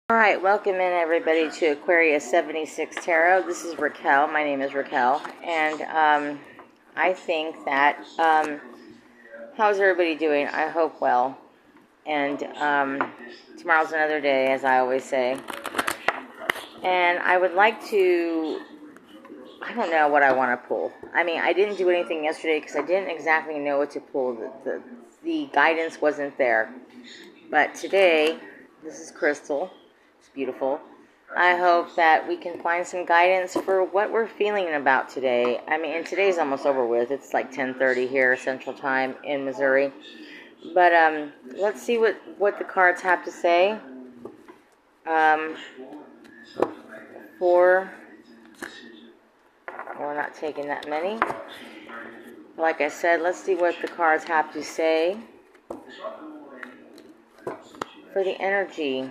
Alright, welcome in everybody to Aquarius 76 Tarot. This is Raquel. My name is Raquel. And I think that, how's everybody doing? I hope well. And tomorrow's another day, as I always say. And I would like to, I don't know what I want to pull. I mean, I didn't do anything yesterday because I didn't exactly know what to pull. The guidance wasn't there. But today, this is Crystal. It's beautiful. I hope that we can find some guidance for what we're feeling about today. I mean, and today's almost over with. It's like 10:30 here, Central Time in Missouri. But let's see what the cards have to say. We're not taking that many. Like I said, let's see what the cards have to say for the energy.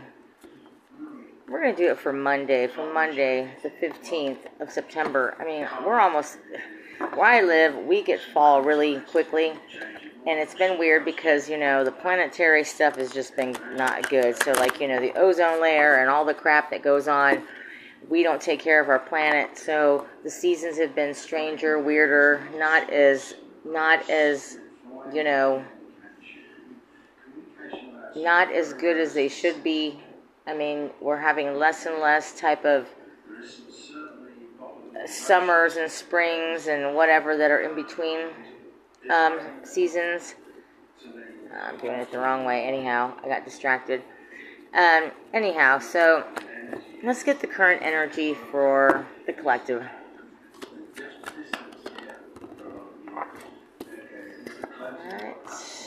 We're going to do it for Monday, the 15th of September. I mean, we're almost, where I live, we get fall really quickly. And it's been weird because, you know, the planetary stuff has just been not good. So, like, you know, the ozone layer and all the crap that goes on, we don't take care of our planet. So the seasons have been stranger, weirder, not as, you know, not as good as they should be. I mean, we're having less and less type of summers and springs and whatever that are in between seasons. I'm doing it the wrong way. Anyhow, I got distracted. Anyhow, so let's get the current energy for the collective. Alright. Let's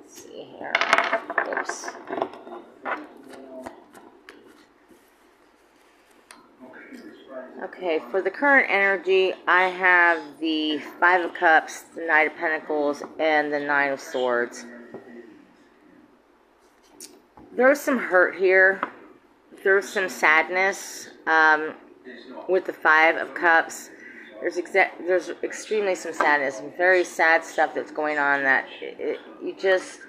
see here. Oops. Okay, for the current energy, I have the Five of Cups, the Knight of Pentacles, and the Nine of Swords. There's some hurt here. There's some sadness with the Five of Cups. There's extremely some sadness, some very sad stuff that's going on that you just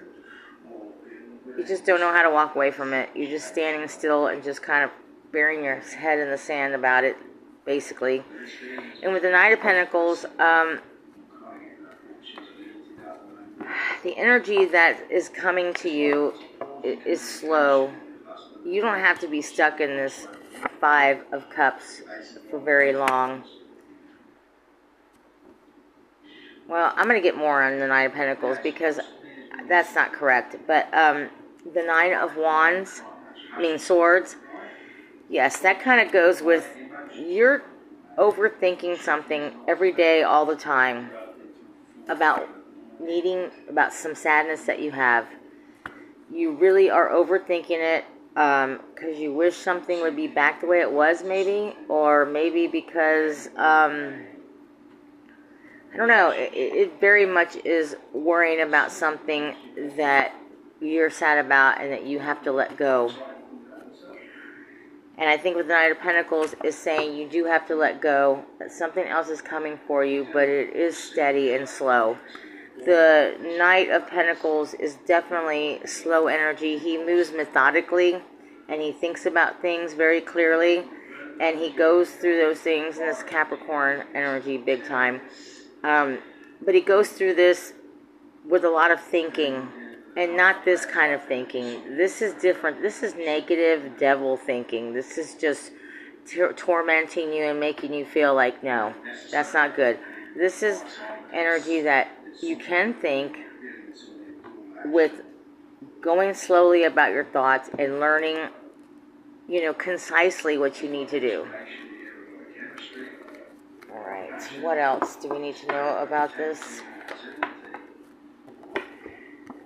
don't know how to walk away from it. You're just standing still and just kind of burying your head in the sand about it, basically. And with the Knight of Pentacles, the energy that is coming to you is slow. You don't have to be stuck in this Five of Cups for very long. Well, I'm going to get more on the Knight of Pentacles because that's not correct. But the Nine of Wands, Swords, yes, that kind of goes with you're overthinking something every day, all the time, about some sadness that you have. You really are overthinking it because you wish something would be back the way it was, maybe, or maybe because, I don't know, it very much is worrying about something that you're sad about and that you have to let go. And I think with the Knight of Pentacles is saying you do have to let go, that something else is coming for you, but it is steady and slow. The Knight of Pentacles is definitely slow energy. He moves methodically, and he thinks about things very clearly, and he goes through those things in this Capricorn energy big time. But he goes through this with a lot of thinking, and not this kind of thinking. This is different. This is negative devil thinking. This is just tormenting you and making you feel like, no, that's not good. This is energy that you can think with going slowly about your thoughts and learning, you know, concisely what you need to do. All right, what else do we need to know about this?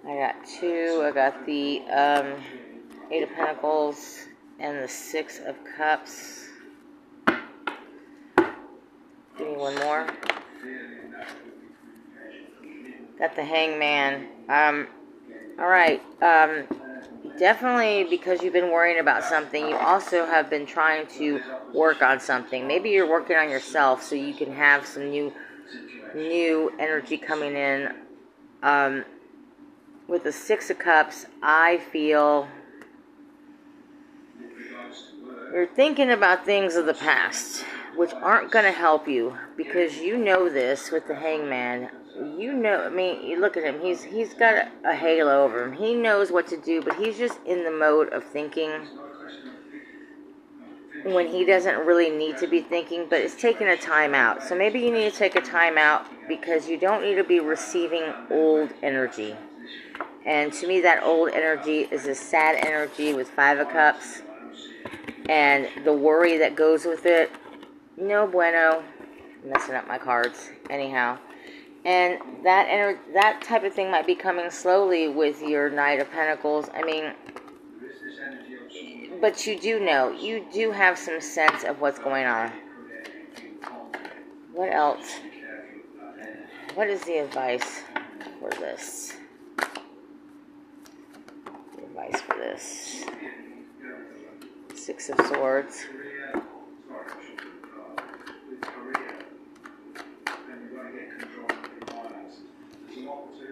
I got two. I got the Eight of Pentacles and the Six of Cups. Give me one more. Got the Hangman. Alright. Definitely because you've been worrying about something, you also have been trying to work on something. Maybe you're working on yourself so you can have some new energy coming in. With the Six of Cups, I feel You're thinking about things of the past, which aren't going to help you, because you know this with the Hangman. You know, I mean, you look at him, he's got a halo over him. He knows what to do, but he's just in the mode of thinking when he doesn't really need to be thinking, but it's taking a time out. So maybe you need to take a time out because you don't need to be receiving old energy. And to me, that old energy is a sad energy with 5 of Cups. And the worry that goes with it, no bueno. I'm messing up my cards. Anyhow. And that type of thing might be coming slowly with your Knight of Pentacles. I mean, but you do know. You do have some sense of what's going on. What else? What is the advice for this? The advice for this. 6 of Swords.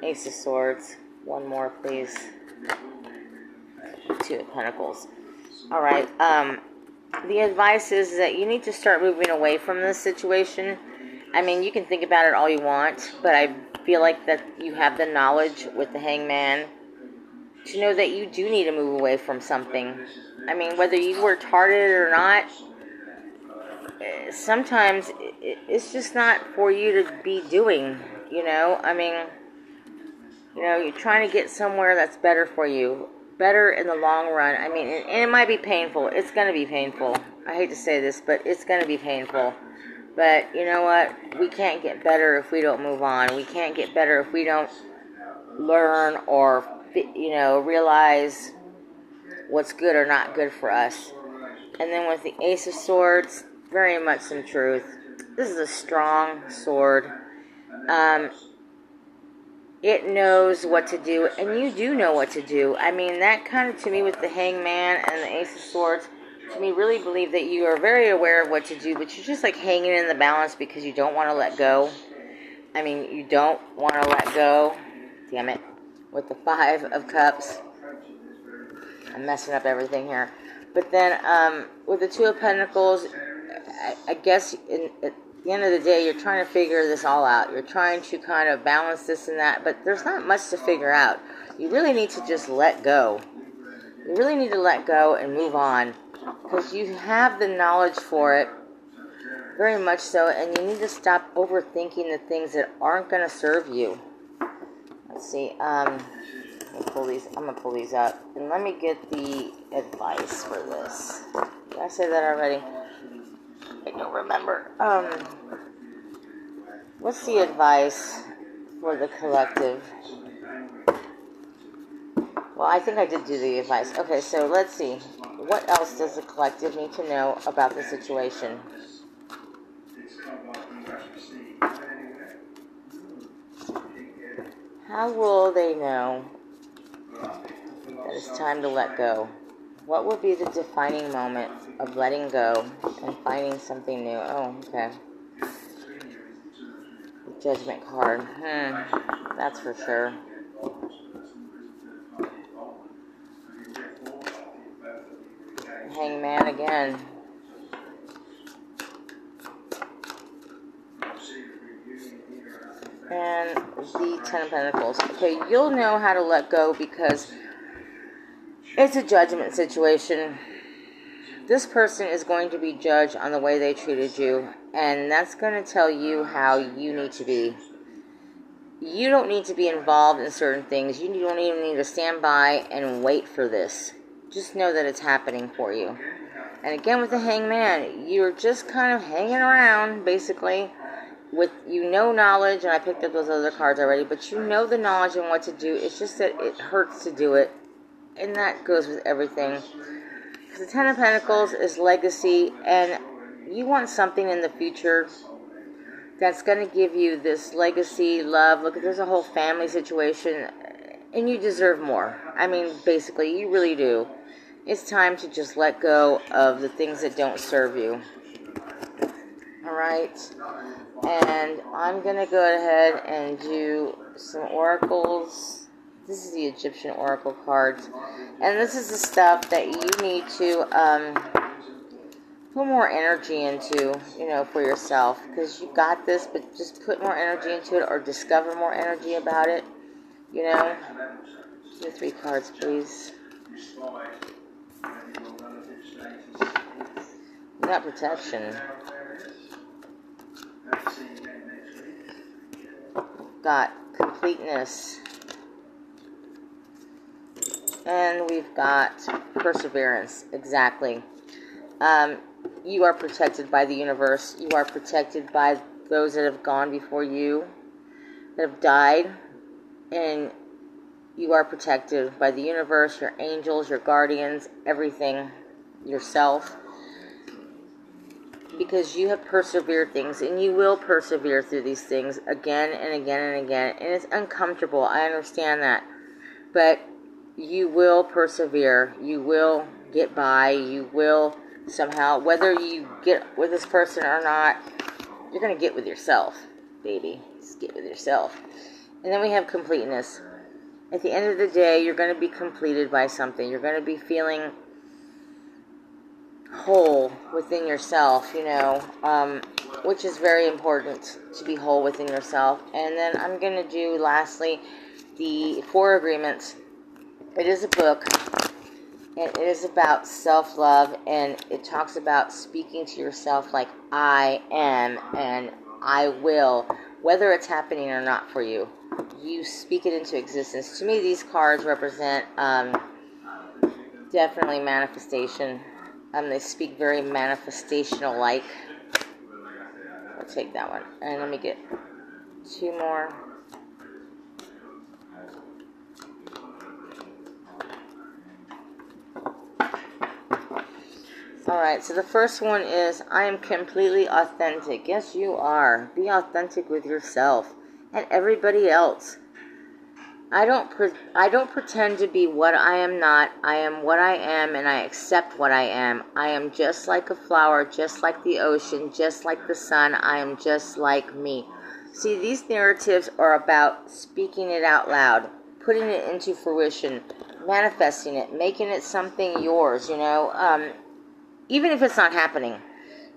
Ace of Swords. One more, please. 2 of Pentacles. Alright, the advice is that you need to start moving away from this situation. I mean, you can think about it all you want, but I feel like that you have the knowledge with the Hangman to know that you do need to move away from something. I mean, whether you worked hard at it or not, sometimes it's just not for you to be doing, you know? I mean, you know, you're trying to get somewhere that's better for you. Better in the long run. I mean, and it might be painful. It's going to be painful. I hate to say this, but it's going to be painful. But you know what? We can't get better if we don't move on. We can't get better if we don't learn or, you know, realize what's good or not good for us. And then with the Ace of Swords, very much some truth. This is a strong sword. It knows what to do, and you do know what to do. I mean, that kind of, to me, with the Hangman and the Ace of Swords, to me, really believe that you are very aware of what to do, but you're just like hanging in the balance because you don't want to let go. I mean, you don't want to let go. Damn it. With the 5 of Cups. I'm messing up everything here. But then, with the 2 of Pentacles, I guess at the end of the day, you're trying to figure this all out. You're trying to kind of balance this and that, but there's not much to figure out. You really need to just let go. You really need to let go and move on, because you have the knowledge for it, very much so, and you need to stop overthinking the things that aren't going to serve you. Let's see. I'm gonna pull these up, and let me get the advice for this. Did I say that already? I don't remember. What's the advice for the collective? Well, I think I did do the advice. Okay, so let's see. What else does the collective need to know about the situation? How will they know that it's time to let go? What would be the defining moment of letting go and finding something new? Oh, okay. Judgment card. That's for sure. Hangman again. And the 10 of Pentacles. Okay, you'll know how to let go because it's a judgment situation. This person is going to be judged on the way they treated you, and that's going to tell you how you need to be. You don't need to be involved in certain things. You don't even need to stand by and wait for this. Just know that it's happening for you. And again, with the Hangman, you're just kind of hanging around, basically, with, you know, knowledge, and I picked up those other cards already, but you know the knowledge and what to do. It's just that it hurts to do it, and that goes with everything. Because the 10 of Pentacles is legacy, and you want something in the future that's going to give you this legacy, love. Look, there's a whole family situation, and you deserve more. I mean, basically, you really do. It's time to just let go of the things that don't serve you. Alright? And I'm going to go ahead and do some oracles. This is the Egyptian oracle cards. And this is the stuff that you need to put more energy into, for yourself, because you got this, but just put more energy into it, or discover more energy about it, The 3 cards, please. You got protection. Got completeness. And we've got perseverance. Exactly. You are protected by the universe. You are protected by those that have gone before you, that have died. And you are protected by the universe, your angels, your guardians, everything, yourself. Because you have persevered things, and you will persevere through these things again and again and again. And it's uncomfortable. I understand that. But you will persevere. You will get by. You will somehow, whether you get with this person or not, you're going to get with yourself, baby. Just get with yourself. And then we have completeness. At the end of the day, you're going to be completed by something. You're going to be feeling whole within yourself, which is very important, to be whole within yourself. And then I'm going to do, lastly, the 4 agreements. It is a book, and it is about self-love, and it talks about speaking to yourself like I am and I will, whether it's happening or not for you. You speak it into existence. To me, these cards represent definitely manifestation. They speak very manifestational-like. I'll take that one. And let me get 2 more. Alright, so the first one is, I am completely authentic. Yes, you are. Be authentic with yourself and everybody else. I don't pretend to be what I am not. I am what I am, and I accept what I am. I am just like a flower, just like the ocean, just like the sun. I am just like me. See, these narratives are about speaking it out loud, putting it into fruition, manifesting it, making it something yours, even if it's not happening.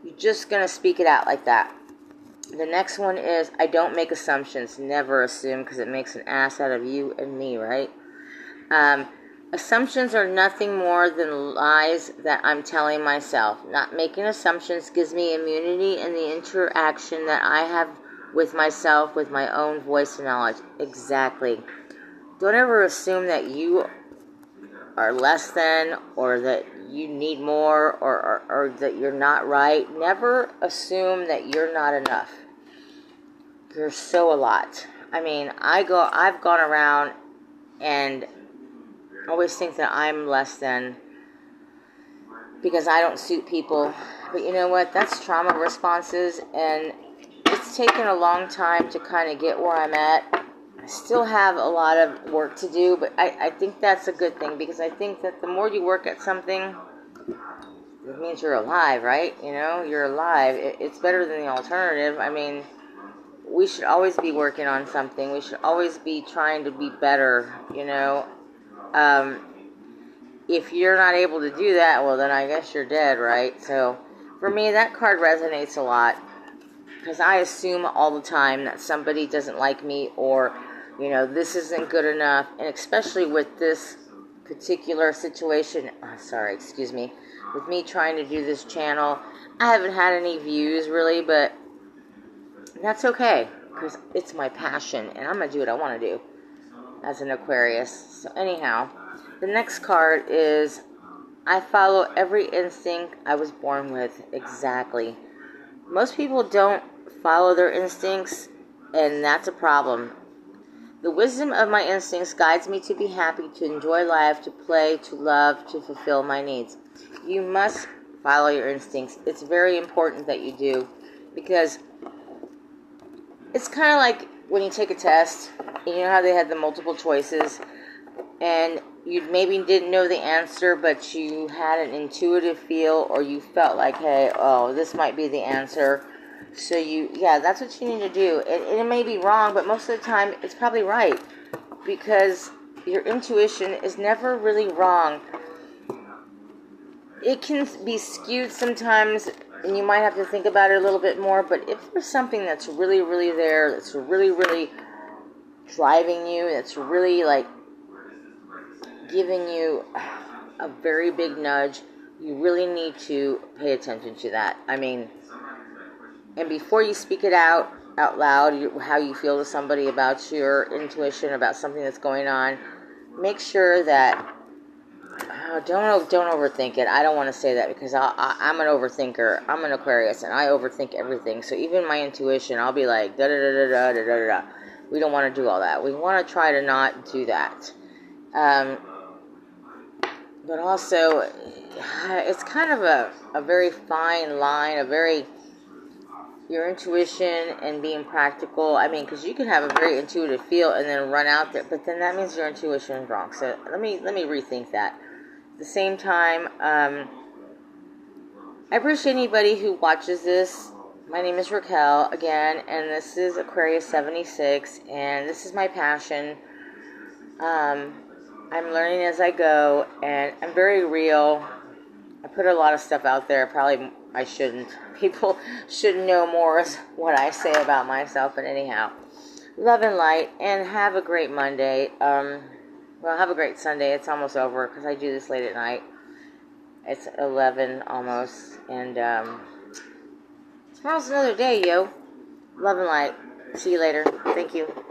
You're just going to speak it out like that. The next one is, I don't make assumptions. Never assume, because it makes an ass out of you and me, right? Assumptions are nothing more than lies that I'm telling myself. Not making assumptions gives me immunity in the interaction that I have with myself, with my own voice and knowledge. Exactly. Don't ever assume that you are less than, or that you need more, or that you're not right. Never assume that you're not enough. You're so a lot. I mean, I've gone around and always think that I'm less than because I don't suit people. But you know what? That's trauma responses, and it's taken a long time to kind of get where I'm at. I still have a lot of work to do, but I think that's a good thing, because I think that the more you work at something, it means you're alive, right? You're alive. It's better than the alternative. I mean, we should always be working on something. We should always be trying to be better, If you're not able to do that, well, then I guess you're dead, right? So, for me, that card resonates a lot, because I assume all the time that somebody doesn't like me, or, this isn't good enough, and especially with this particular situation, with me trying to do this channel, I haven't had any views, really, but that's okay, because it's my passion, and I'm going to do what I want to do as an Aquarius. So anyhow, the next card is, I follow every instinct I was born with. Exactly. Most people don't follow their instincts, and that's a problem. The wisdom of my instincts guides me to be happy, to enjoy life, to play, to love, to fulfill my needs. You must follow your instincts. It's very important that you do, because it's kind of like when you take a test, and you know how they had the multiple choices, and you maybe didn't know the answer, but you had an intuitive feel, or you felt like, hey, this might be the answer. So that's what you need to do. And it may be wrong, but most of the time it's probably right, because your intuition is never really wrong. it can be skewed sometimes, and you might have to think about it a little bit more. But if there's something that's really, really there, that's really, really driving you, that's really like giving you a very big nudge, you really need to pay attention to that. I mean, and before you speak it out loud, how you feel to somebody about your intuition, about something that's going on, make sure that don't overthink it. I don't want to say that because I'm an overthinker. I'm an Aquarius, and I overthink everything. So even my intuition, I'll be like da da da da da da da da. We don't want to do all that. We want to try to not do that. But also, it's kind of a very fine line, your intuition and being practical. I mean, because you can have a very intuitive feel and then run out there, but then that means your intuition is wrong. So let me rethink that. At the same time, I appreciate anybody who watches this. My name is Raquel again, and this is Aquarius 76, and this is my passion. I'm learning as I go, and I'm very real. I put a lot of stuff out there. Probably I shouldn't. People should know more what I say about myself. But anyhow, love and light, and have a great Monday. Well, have a great Sunday. It's almost over because I do this late at night. It's 11 almost, and tomorrow's another day, yo. Love and light. See you later. Thank you.